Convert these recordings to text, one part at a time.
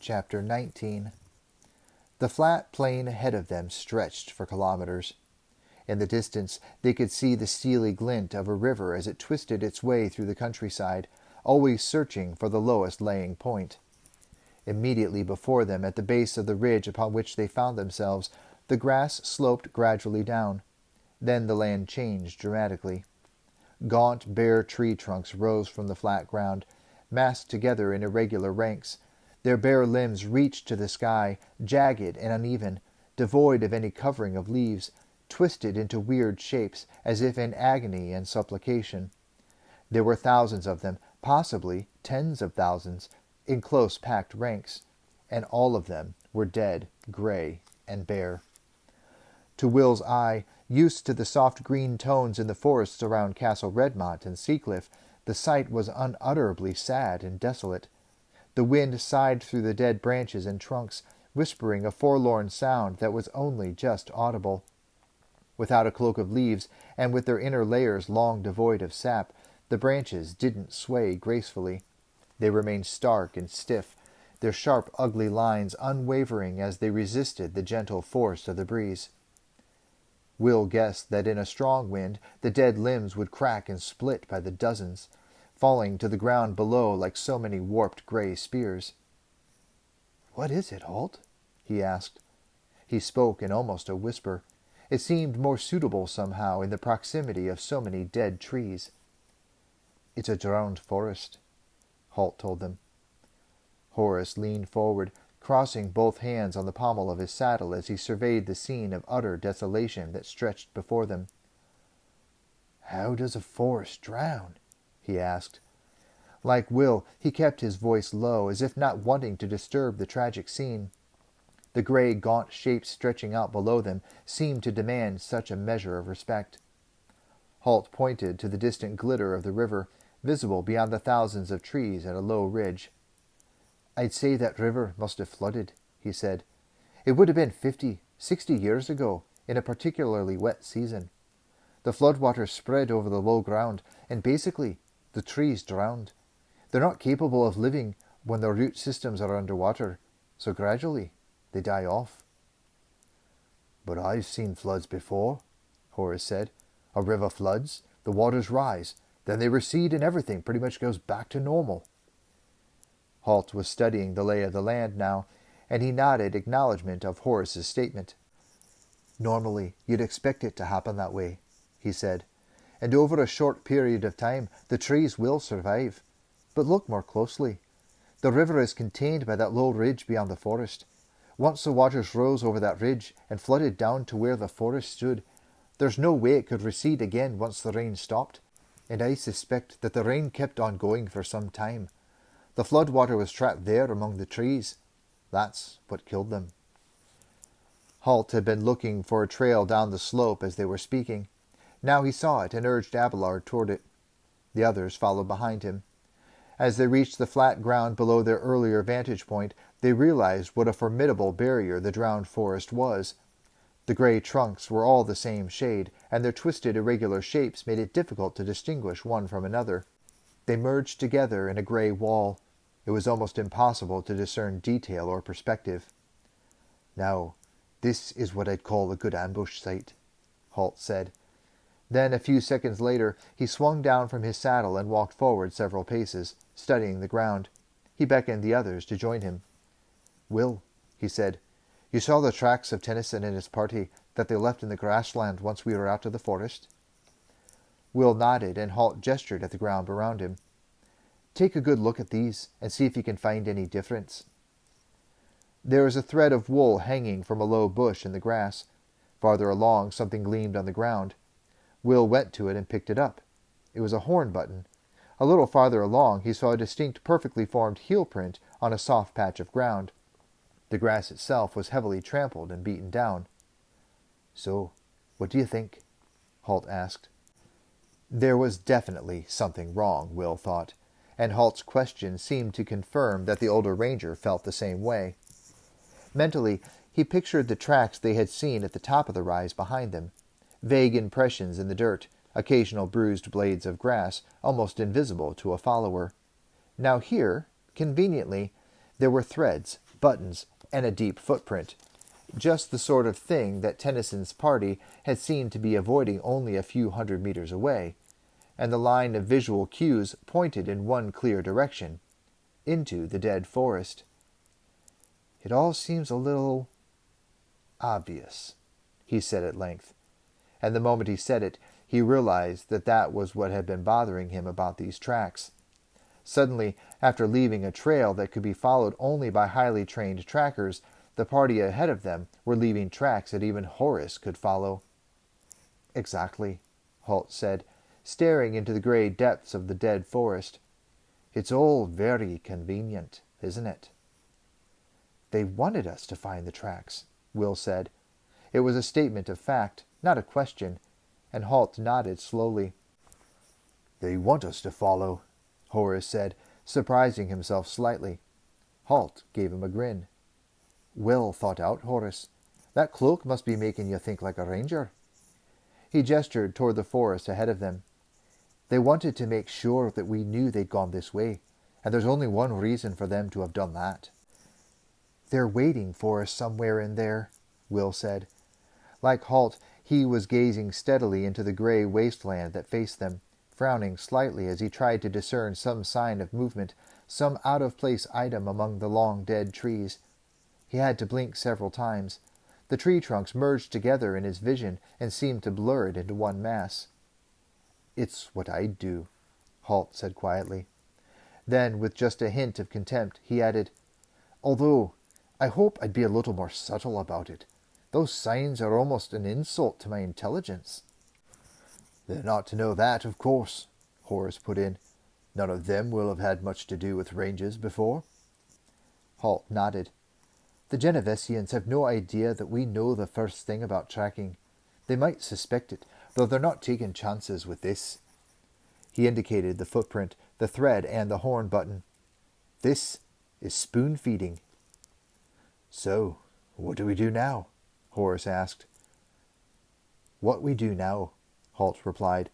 Chapter 19. The flat plain ahead of them stretched for kilometers. In the distance they could see the steely glint of a river as it twisted its way through the countryside, always searching for the lowest laying point. Immediately before them, at the base of the ridge upon which they found themselves, the grass sloped gradually down. Then the land changed dramatically. Gaunt, bare tree trunks rose from the flat ground, massed together in irregular ranks. Their bare limbs reached to the sky, jagged and uneven, devoid of any covering of leaves, twisted into weird shapes, as if in agony and supplication. There were thousands of them, possibly tens of thousands, in close-packed ranks, and all of them were dead, gray, and bare. To Will's eye, used to the soft green tones in the forests around Castle Redmont and Seacliff, the sight was unutterably sad and desolate. The wind sighed through the dead branches and trunks, whispering a forlorn sound that was only just audible. Without a cloak of leaves, and with their inner layers long devoid of sap, the branches didn't sway gracefully. They remained stark and stiff, their sharp, ugly lines unwavering as they resisted the gentle force of the breeze. Will guessed that in a strong wind the dead limbs would crack and split by the dozens, falling to the ground below like so many warped gray spears. "What is it, Halt?" he asked. He spoke in almost a whisper. It seemed more suitable somehow in the proximity of so many dead trees. "It's a drowned forest," Halt told them. Horace leaned forward, crossing both hands on the pommel of his saddle as he surveyed the scene of utter desolation that stretched before them. "How does a forest drown?" he asked. Like Will, he kept his voice low, as if not wanting to disturb the tragic scene. The gray, gaunt shapes stretching out below them seemed to demand such a measure of respect. Halt pointed to the distant glitter of the river, visible beyond the thousands of trees at a low ridge. "I'd say that river must have flooded," he said. "It would have been 50, 60 years ago, in a particularly wet season. The floodwaters spread over the low ground, and basically the trees drowned. They're not capable of living when their root systems are underwater, so gradually they die off." "But I've seen floods before," Horace said. "A river floods, the waters rise, then they recede and everything pretty much goes back to normal." Halt was studying the lay of the land now, and he nodded acknowledgment of Horace's statement. "Normally, you'd expect it to happen that way," he said. "And over a short period of time, the trees will survive. But look more closely. The river is contained by that low ridge beyond the forest. Once the waters rose over that ridge and flooded down to where the forest stood, there's no way it could recede again once the rain stopped, and I suspect that the rain kept on going for some time. The floodwater was trapped there among the trees. That's what killed them." Halt had been looking for a trail down the slope as they were speaking. Now he saw it and urged Abelard toward it. The others followed behind him. As they reached the flat ground below their earlier vantage point, they realized what a formidable barrier the drowned forest was. The gray trunks were all the same shade, and their twisted irregular shapes made it difficult to distinguish one from another. They merged together in a gray wall. It was almost impossible to discern detail or perspective. "Now, this is what I'd call a good ambush site," Halt said. Then, a few seconds later, he swung down from his saddle and walked forward several paces, studying the ground. He beckoned the others to join him. "Will," he said, "you saw the tracks of Tennyson and his party that they left in the grassland once we were out of the forest?" Will nodded, and Halt gestured at the ground around him. "Take a good look at these, and see if you can find any difference." There was a thread of wool hanging from a low bush in the grass. Farther along, something gleamed on the ground. Will went to it and picked it up. It was a horn button. A little farther along, he saw a distinct, perfectly formed heel print on a soft patch of ground. The grass itself was heavily trampled and beaten down. "So, what do you think?" Halt asked. There was definitely something wrong, Will thought, and Halt's question seemed to confirm that the older ranger felt the same way. Mentally, he pictured the tracks they had seen at the top of the rise behind them. Vague impressions in the dirt, occasional bruised blades of grass, almost invisible to a follower. Now here, conveniently, there were threads, buttons, and a deep footprint. Just the sort of thing that Tennyson's party had seemed to be avoiding only a few 100 meters away, and the line of visual cues pointed in one clear direction, into the dead forest. "It all seems a little obvious," he said at length, and the moment he said it, he realized that that was what had been bothering him about these tracks. Suddenly, after leaving a trail that could be followed only by highly trained trackers, the party ahead of them were leaving tracks that even Horace could follow. "Exactly," Halt said, staring into the grey depths of the dead forest. "It's all very convenient, isn't it?" "They wanted us to find the tracks," Will said. It was a statement of fact, not a question, and Halt nodded slowly. "They want us to follow," Horace said, surprising himself slightly. Halt gave him a grin. "Well thought out, Horace. That cloak must be making you think like a ranger." He gestured toward the forest ahead of them. "They wanted to make sure that we knew they'd gone this way, and there's only one reason for them to have done that." "They're waiting for us somewhere in there," Will said. Like Halt, he was gazing steadily into the grey wasteland that faced them, frowning slightly as he tried to discern some sign of movement, some out-of-place item among the long dead trees. He had to blink several times. The tree trunks merged together in his vision and seemed to blur it into one mass. "It's what I'd do," Halt said quietly. Then, with just a hint of contempt, he added, "Although, I hope I'd be a little more subtle about it. Those signs are almost an insult to my intelligence." "They're not to know that, of course," Horace put in. "None of them will have had much to do with ranges before." Halt nodded. "The Genevesians have no idea that we know the first thing about tracking. They might suspect it, though they're not taking chances with this." He indicated the footprint, the thread, and the horn button. "This is spoon-feeding." "So, what do we do now?" Horace asked. "What we do now," Halt replied,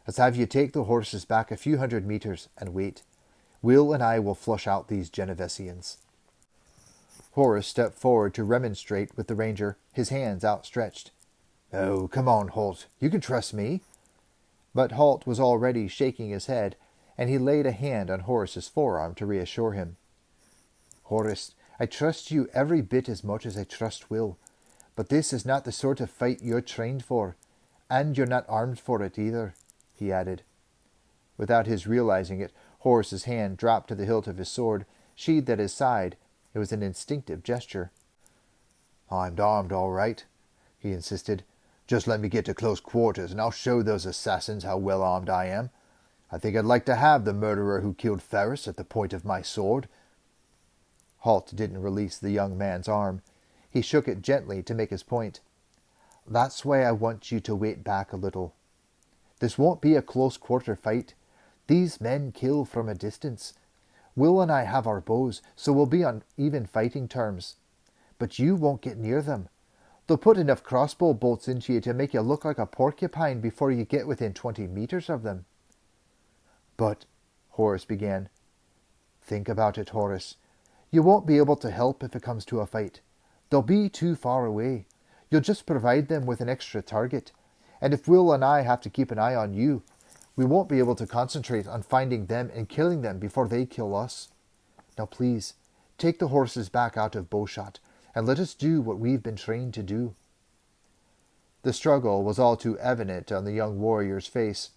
"is have you take the horses back a few 100 meters and wait. Will and I will flush out these Genevesians." Horace stepped forward to remonstrate with the ranger, his hands outstretched. "Oh, come on, Halt. You can trust me." But Halt was already shaking his head, and he laid a hand on Horace's forearm to reassure him. "Horace, I trust you every bit as much as I trust Will, but this is not the sort of fight you're trained for, and you're not armed for it either," he added. Without his realizing it, Horace's hand dropped to the hilt of his sword, sheathed at his side. It was an instinctive gesture. "I'm armed all right," he insisted. "Just let me get to close quarters, and I'll show those assassins how well armed I am. I think I'd like to have the murderer who killed Ferris at the point of my sword." Halt didn't release the young man's arm. He shook it gently to make his point. "That's why I want you to wait back a little. This won't be a close-quarter fight. These men kill from a distance. Will and I have our bows, so we'll be on even fighting terms. But you won't get near them. They'll put enough crossbow bolts into you to make you look like a porcupine before you get within 20 meters of them." "But," Horace began. "Think about it, Horace. You won't be able to help if it comes to a fight. They'll be too far away. You'll just provide them with an extra target. And if Will and I have to keep an eye on you, we won't be able to concentrate on finding them and killing them before they kill us. Now please, take the horses back out of bowshot, and let us do what we've been trained to do." The struggle was all too evident on the young warrior's face.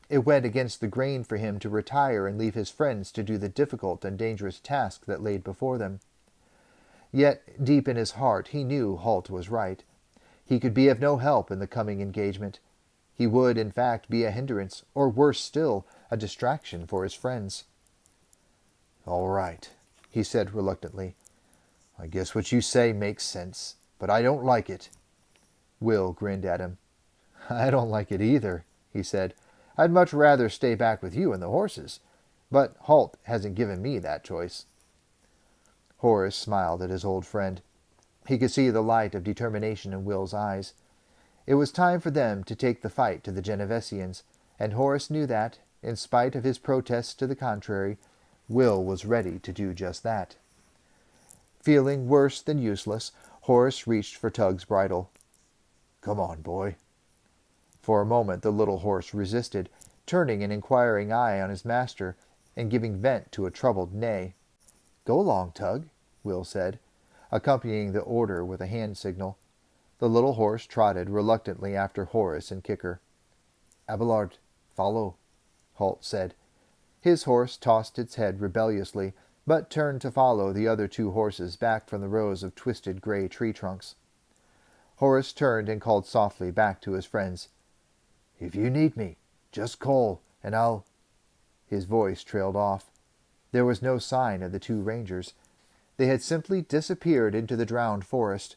It went against the grain for him to retire and leave his friends to do the difficult and dangerous task that laid before them. Yet, deep in his heart, he knew Halt was right. He could be of no help in the coming engagement. He would, in fact, be a hindrance, or worse still, a distraction for his friends. "All right," he said reluctantly. "I guess what you say makes sense, but I don't like it." Will grinned at him. "I don't like it either," he said. "I'd much rather stay back with you and the horses, but Halt hasn't given me that choice." Horace smiled at his old friend. He could see the light of determination in Will's eyes. It was time for them to take the fight to the Genevesians, and Horace knew that, in spite of his protests to the contrary, Will was ready to do just that. Feeling worse than useless, Horace reached for Tug's bridle. "Come on, boy." For a moment the little horse resisted, turning an inquiring eye on his master and giving vent to a troubled neigh. "Go along, Tug," Will said, accompanying the order with a hand signal. The little horse trotted reluctantly after Horace and Kicker. "Abelard, follow," Halt said. His horse tossed its head rebelliously, but turned to follow the other two horses back from the rows of twisted gray tree trunks. Horace turned and called softly back to his friends. "If you need me, just call, and I'll—" His voice trailed off. There was no sign of the two rangers. They had simply disappeared into the drowned forest.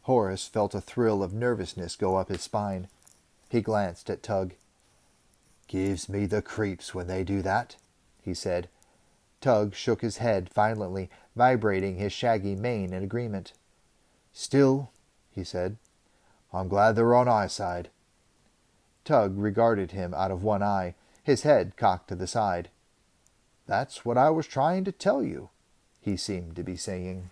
Horace felt a thrill of nervousness go up his spine. He glanced at Tug. "Gives me the creeps when they do that," he said. Tug shook his head violently, vibrating his shaggy mane in agreement. "Still," he said, "I'm glad they're on our side." Tug regarded him out of one eye, his head cocked to the side. "That's what I was trying to tell you," he seemed to be saying.